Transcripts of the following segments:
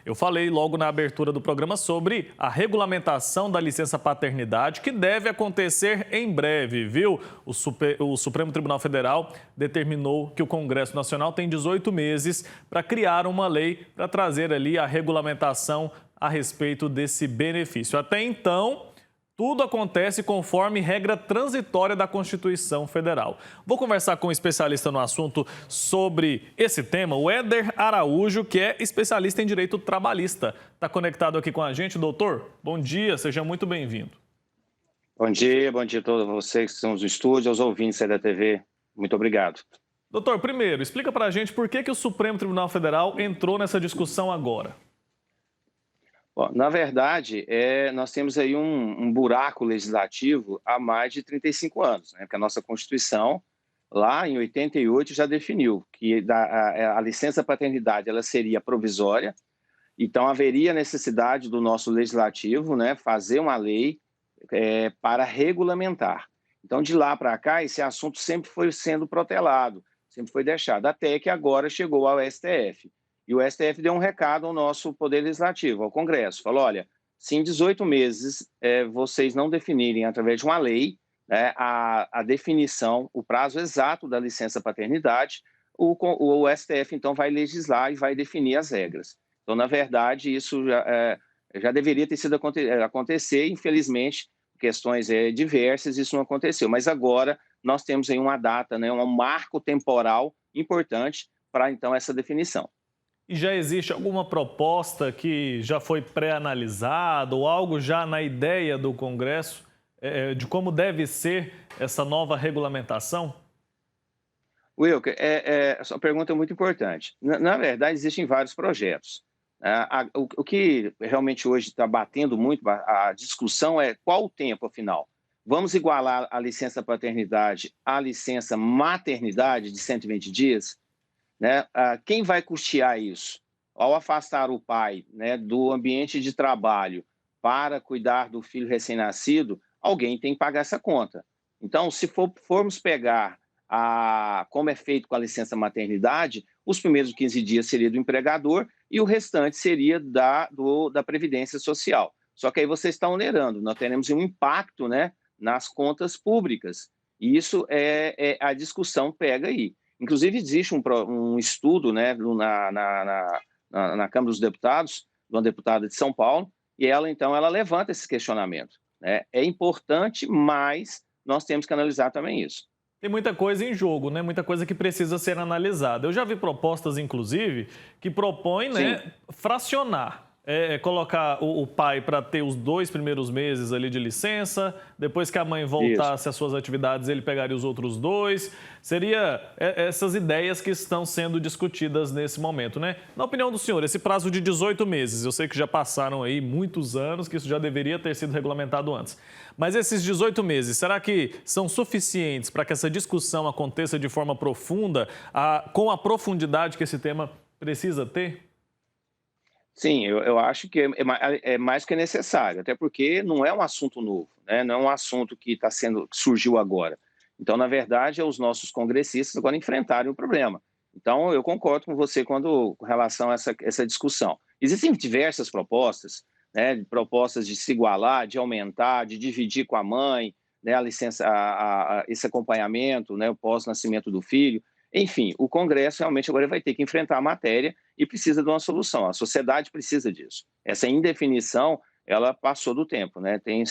Eu falei logo na abertura do programa sobre a regulamentação da licença paternidade, que deve acontecer em breve, viu? O Supremo Tribunal Federal determinou que o Congresso Nacional tem 18 meses para criar uma lei para trazer ali a regulamentação a respeito desse benefício. Até então, tudo acontece conforme regra transitória da Constituição Federal. Vou conversar com um especialista no assunto sobre esse tema, o Éder Araújo, que é especialista em direito trabalhista. Está conectado aqui com a gente, doutor? Bom dia, seja muito bem-vindo. Bom dia a todos vocês que estão no estúdio, aos ouvintes aí da TV. Muito obrigado. Doutor, primeiro, explica para a gente por que o Supremo Tribunal Federal entrou nessa discussão agora. Bom, na verdade, nós temos aí um buraco legislativo há mais de 35 anos, né? Porque a nossa Constituição, lá em 88, já definiu que a licença paternidade ela seria provisória, então haveria necessidade do nosso legislativo, né, fazer uma lei para regulamentar. Então, de lá para cá, esse assunto sempre foi sendo protelado, sempre foi deixado, até que agora chegou ao STF. E o STF deu um recado ao nosso Poder Legislativo, ao Congresso. Falou, olha, se em 18 meses vocês não definirem através de uma lei, né, a definição, o prazo exato da licença paternidade, o STF então vai legislar e vai definir as regras. Então, na verdade, isso já deveria ter sido acontecer, infelizmente, questões diversas, isso não aconteceu. Mas agora nós temos aí uma data, né, um marco temporal importante para então essa definição. E já existe alguma proposta que já foi pré-analisada ou algo já na ideia do Congresso de como deve ser essa nova regulamentação? Wilker, a sua pergunta é muito importante. Na verdade, existem vários projetos. O que realmente hoje está batendo muito a discussão é qual o tempo, afinal. Vamos igualar a licença paternidade à licença maternidade de 120 dias? Né? Quem vai custear isso? Ao afastar o pai, né, do ambiente de trabalho para cuidar do filho recém-nascido, alguém tem que pagar essa conta. Então, se formos pegar como é feito com a licença maternidade, os primeiros 15 dias seria do empregador e o restante seria da Previdência Social. Só que aí você está onerando, nós teremos um impacto, né, nas contas públicas. E isso a discussão pega aí. Inclusive, existe um estudo, né, na Câmara dos Deputados, de uma deputada de São Paulo, e ela levanta esse questionamento, né? É importante, mas nós temos que analisar também isso. Tem muita coisa em jogo, né? Muita coisa que precisa ser analisada. Eu já vi propostas, inclusive, que propõem, né, fracionar. Colocar o pai para ter os 2 primeiros meses ali de licença, depois que a mãe voltasse às suas atividades, ele pegaria os outros 2. Seria essas ideias que estão sendo discutidas nesse momento, né? Na opinião do senhor, esse prazo de 18 meses, eu sei que já passaram aí muitos anos, que isso já deveria ter sido regulamentado antes. Mas esses 18 meses, será que são suficientes para que essa discussão aconteça de forma profunda, com a profundidade que esse tema precisa ter? Sim, eu acho que é mais que necessário, até porque não é um assunto novo, né? Não é um assunto que que surgiu agora. Então, na verdade, é os nossos congressistas agora enfrentarem o problema. Então, eu concordo com você com relação a essa discussão. Existem diversas propostas, né? Propostas de se igualar, de aumentar, de dividir com a mãe, né? A licença, esse acompanhamento, né? O pós-nascimento do filho. Enfim, o Congresso realmente agora vai ter que enfrentar a matéria e precisa de uma solução. A sociedade precisa disso. Essa indefinição, ela passou do tempo, né? Tem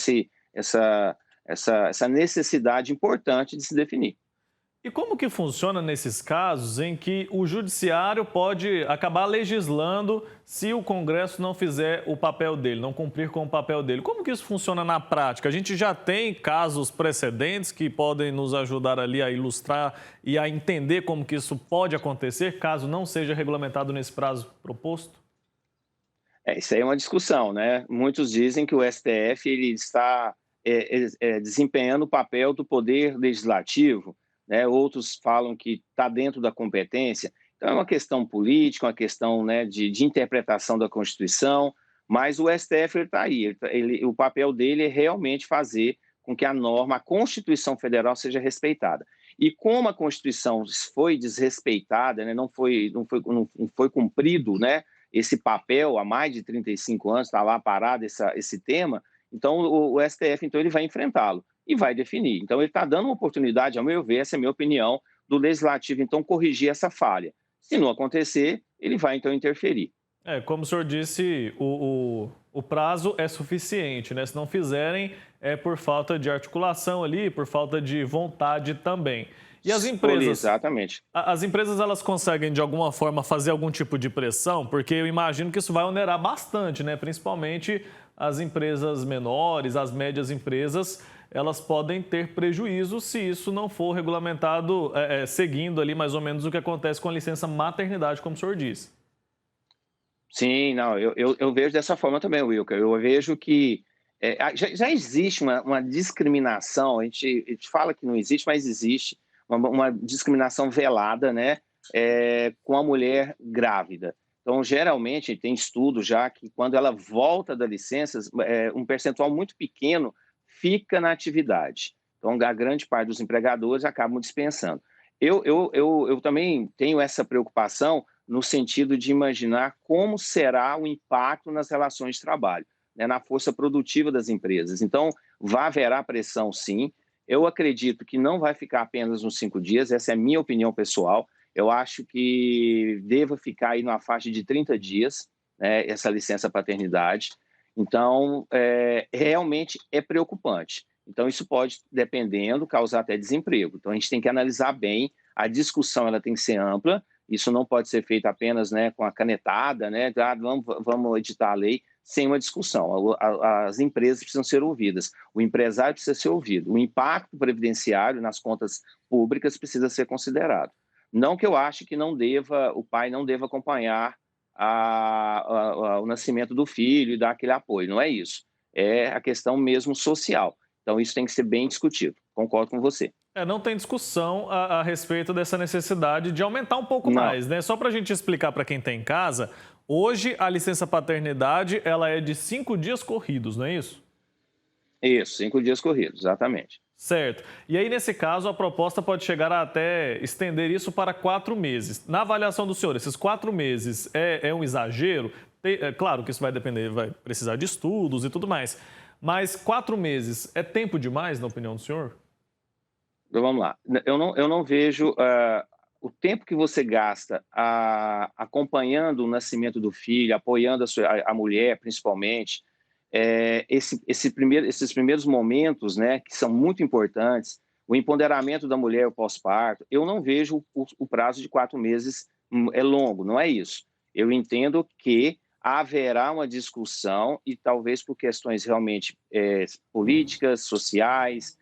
essa necessidade importante de se definir. E como que funciona nesses casos em que o judiciário pode acabar legislando se o Congresso não fizer o papel dele, não cumprir com o papel dele? Como que isso funciona na prática? A gente já tem casos precedentes que podem nos ajudar ali a ilustrar e a entender como que isso pode acontecer caso não seja regulamentado nesse prazo proposto? Isso aí é uma discussão, né? Muitos dizem que o STF ele está desempenhando o papel do poder legislativo, né? Outros falam que está dentro da competência. Então, é uma questão política, uma questão, né, de interpretação da Constituição, mas o STF está aí. O papel dele é realmente fazer com que a Constituição Federal seja respeitada. E como a Constituição foi desrespeitada, né, não foi cumprido, né, esse papel há mais de 35 anos, está lá parado esse tema, então o STF então, ele vai enfrentá-lo e vai definir. Então ele está dando uma oportunidade, ao meu ver, essa é a minha opinião, do Legislativo então corrigir essa falha. Se não acontecer, ele vai então interferir. Como o senhor disse, o prazo é suficiente, né? Se não fizerem, é por falta de articulação ali, por falta de vontade também. E as empresas? Exatamente. As empresas, elas conseguem, de alguma forma, fazer algum tipo de pressão? Porque eu imagino que isso vai onerar bastante, né? Principalmente as empresas menores, as médias empresas, elas podem ter prejuízo se isso não for regulamentado, seguindo ali mais ou menos o que acontece com a licença maternidade, como o senhor disse. Sim, não, eu vejo dessa forma também, Wilker. Eu vejo que já existe uma discriminação, a gente fala que não existe, mas existe uma discriminação velada, né, com a mulher grávida. Então, geralmente, tem estudos já que quando ela volta da licença, um percentual muito pequeno fica na atividade. Então, a grande parte dos empregadores acabam dispensando. Eu também tenho essa preocupação no sentido de imaginar como será o impacto nas relações de trabalho, né, na força produtiva das empresas. Então, haverá pressão, sim. Eu acredito que não vai ficar apenas nos 5 dias, essa é a minha opinião pessoal. Eu acho que deva ficar aí numa faixa de 30 dias, né, essa licença paternidade. Então, realmente é preocupante. Então, isso pode, dependendo, causar até desemprego. Então, a gente tem que analisar bem, a discussão ela tem que ser ampla, isso não pode ser feito apenas, né, com a canetada, né, vamos editar a lei sem uma discussão. As empresas precisam ser ouvidas, o empresário precisa ser ouvido, o impacto previdenciário nas contas públicas precisa ser considerado. Não que eu ache que o pai não deva acompanhar o nascimento do filho e dar aquele apoio, não é isso. É a questão mesmo social. Então, isso tem que ser bem discutido. Concordo com você. Não tem discussão a respeito dessa necessidade de aumentar um pouco Não. mais, né? Só para a gente explicar para quem está em casa, hoje a licença paternidade ela é de 5 dias corridos, não é isso? Isso, 5 dias corridos, exatamente. Certo. E aí, nesse caso, a proposta pode chegar a até estender isso para 4 meses. Na avaliação do senhor, esses 4 meses é um exagero? Claro que isso vai depender, vai precisar de estudos e tudo mais. Mas 4 meses é tempo demais, na opinião do senhor? Então, vamos lá. Eu não vejo o tempo que você gasta acompanhando o nascimento do filho, apoiando a mulher, principalmente, esses primeiros momentos, né, que são muito importantes, o empoderamento da mulher, o pós-parto, eu não vejo o prazo de 4 meses é longo, não é isso. Eu entendo que haverá uma discussão e talvez por questões realmente políticas, sociais,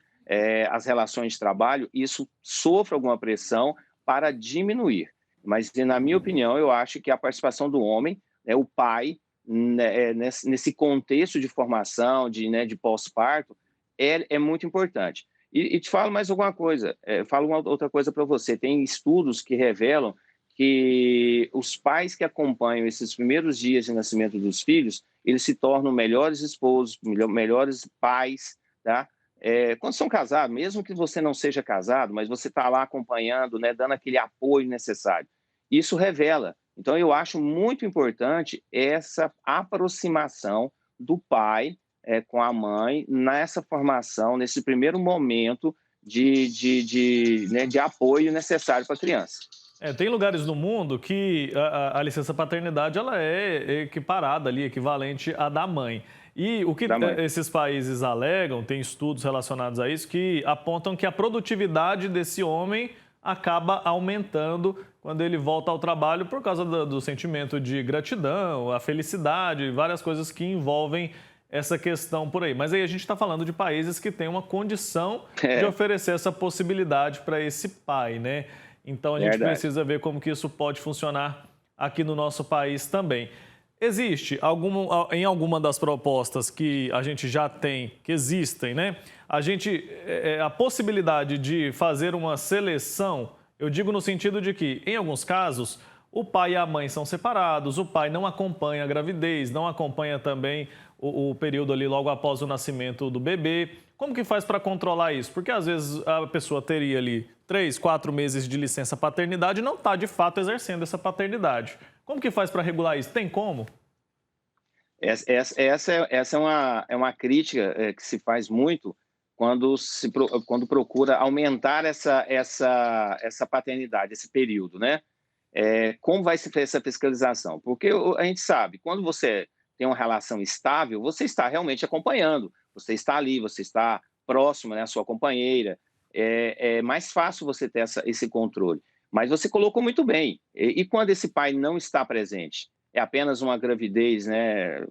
as relações de trabalho, isso sofra alguma pressão para diminuir. Mas, na minha opinião, eu acho que a participação do homem, né, o pai, né, nesse contexto de formação, de pós-parto, é muito importante. E te falo mais alguma coisa, falo uma outra coisa para você. Tem estudos que revelam que os pais que acompanham esses primeiros dias de nascimento dos filhos, eles se tornam melhores esposos, melhores pais, tá? Quando são casados, mesmo que você não seja casado, mas você está lá acompanhando, né, dando aquele apoio necessário. Isso revela. Então, eu acho muito importante essa aproximação do pai com a mãe nessa formação, nesse primeiro momento de apoio necessário para a criança. Tem lugares no mundo que a licença paternidade ela é equiparada ali, equivalente à da mãe. E o que esses países alegam, tem estudos relacionados a isso, que apontam que a produtividade desse homem acaba aumentando quando ele volta ao trabalho por causa do sentimento de gratidão, a felicidade, várias coisas que envolvem essa questão por aí. Mas aí a gente está falando de países que têm uma condição de oferecer essa possibilidade para esse pai, né? Então a gente precisa ver como que isso pode funcionar aqui no nosso país também. Existe em alguma das propostas que a gente já tem, que existem, né? A possibilidade de fazer uma seleção, eu digo no sentido de que, em alguns casos, o pai e a mãe são separados, o pai não acompanha a gravidez, não acompanha também o período ali logo após o nascimento do bebê. Como que faz para controlar isso? Porque às vezes a pessoa teria ali 3, 4 meses de licença paternidade e não está de fato exercendo essa paternidade. Como que faz para regular isso? Tem como? Essa é uma crítica que se faz muito quando, quando procura aumentar essa paternidade, esse período, né? Como vai se fazer essa fiscalização? Porque a gente sabe, quando você tem uma relação estável, você está realmente acompanhando, você está ali, você está próximo, né, à sua companheira, é mais fácil você ter esse controle. Mas você colocou muito bem, e quando esse pai não está presente? É apenas uma gravidez, né,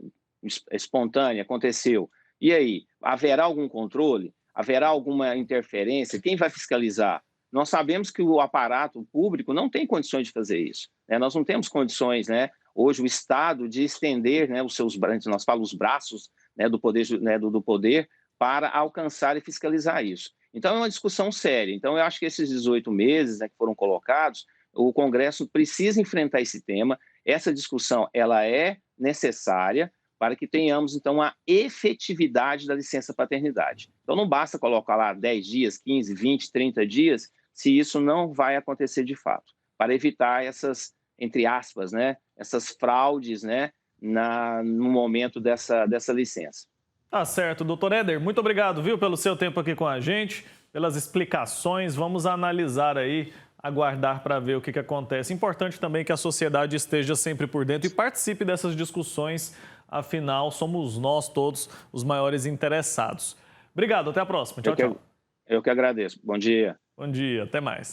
espontânea, aconteceu. E aí, haverá algum controle? Haverá alguma interferência? Quem vai fiscalizar? Nós sabemos que o aparato público não tem condições de fazer isso, né? Nós não temos condições, né, hoje o Estado de estender, né, os seus braços, nós falamos os braços, né, do poder, né, do poder para alcançar e fiscalizar isso. Então é uma discussão séria. Então eu acho que esses 18 meses, né, que foram colocados, o Congresso precisa enfrentar esse tema. Essa discussão ela é necessária para que tenhamos, então, a efetividade da licença paternidade. Então, não basta colocar lá 10 dias, 15, 20, 30 dias, se isso não vai acontecer de fato, para evitar essas, entre aspas, né, essas fraudes, né, no momento dessa licença. Tá certo, doutor Éder, muito obrigado, viu, pelo seu tempo aqui com a gente, pelas explicações. Vamos analisar aí, aguardar para ver o que acontece. Importante também que a sociedade esteja sempre por dentro e participe dessas discussões, afinal, somos nós todos os maiores interessados. Obrigado, até a próxima. Tchau, tchau. Eu que agradeço. Bom dia. Bom dia, até mais.